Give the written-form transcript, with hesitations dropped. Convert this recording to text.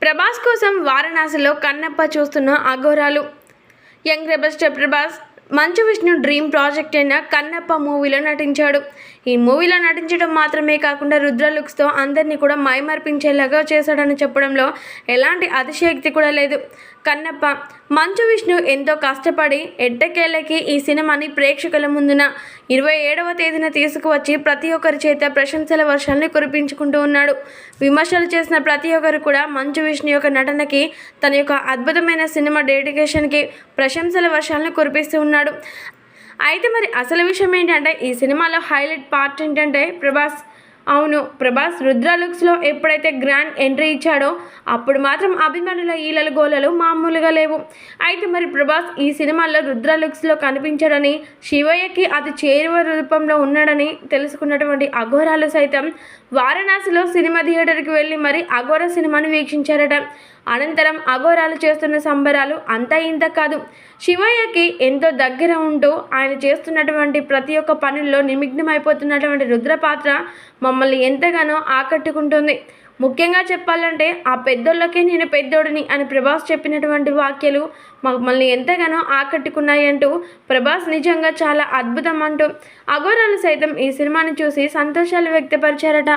ప్రభాస్ కోసం వారణాసిలో కన్నప్ప చూస్తున్న అఘోరాలు. Young rebel star Prabhas Manchu Vishnu dream project అయిన కన్నప్ప మూవీలో నటించాడు. ఈ మూవీలో నటించడం మాత్రమే కాకుండా రుద్ర లుక్స్తో అందరినీ కూడా మైమర్పించేలాగా చేశాడని చెప్పడంలో ఎలాంటి అతిశయోక్తి కూడా లేదు. కన్నప్ప మంచు విష్ణు ఎంతో కష్టపడి ఎట్టకేళ్ళకి ఈ సినిమాని ప్రేక్షకుల ముందున 27వ తేదీన తీసుకువచ్చి ప్రతి ఒక్కరి చేత ప్రశంసల వర్షాన్ని కురిపించుకుంటూ ఉన్నాడు. విమర్శలు చేసిన ప్రతి ఒక్కరు కూడా మంచు విష్ణు యొక్క నటనకి, తన యొక్క అద్భుతమైన సినిమా డెడికేషన్కి ప్రశంసల వర్షాలను కురిపిస్తూ ఉన్నాడు. అయితే మరి అసలు విషయం ఏంటంటే, ఈ సినిమాలో హైలైట్ పార్ట్ ఏంటంటే ప్రభాస్ రుద్ర లుక్స్లో ఎప్పుడైతే గ్రాండ్ ఎంట్రీ ఇచ్చాడో అప్పుడు మాత్రం అభిమానుల ఈలలు గోలలు మామూలుగా లేవు. అయితే మరి ప్రభాస్ ఈ సినిమాలో రుద్ర లుక్స్లో కనిపించాడని, శివయ్యకి అతి చేరువ రూపంలో ఉన్నాడని తెలుసుకున్నటువంటి అఘోరాలు సైతం వారణాసిలో సినిమా థియేటర్కి వెళ్ళి మరి అఘోర సినిమాను వీక్షించారట. అనంతరం అఘోరాలు చేస్తున్న సంబరాలు అంతా ఇంత కాదు. శివయ్యకి ఎంతో దగ్గర ఉంటూ ఆయన చేస్తున్నటువంటి ప్రతి ఒక్క పనుల్లో నిమగ్నమైపోతున్నటువంటి రుద్ర పాత్ర మమ్మల్ని ఎంతగానో ఆకట్టుకుంటుంది. ముఖ్యంగా చెప్పాలంటే, ఆ పెద్దోళ్ళకే నేను పెద్దోడిని అని ప్రభాస్ చెప్పినటువంటి వాక్యాలు మమ్మల్ని ఎంతగానో ఆకట్టుకున్నాయి అంటూ ప్రభాస్ నిజంగా చాలా అద్భుతం అంటూ అఘోరాలు సైతం ఈ సినిమాని చూసి సంతోషాలు వ్యక్తపరిచారట.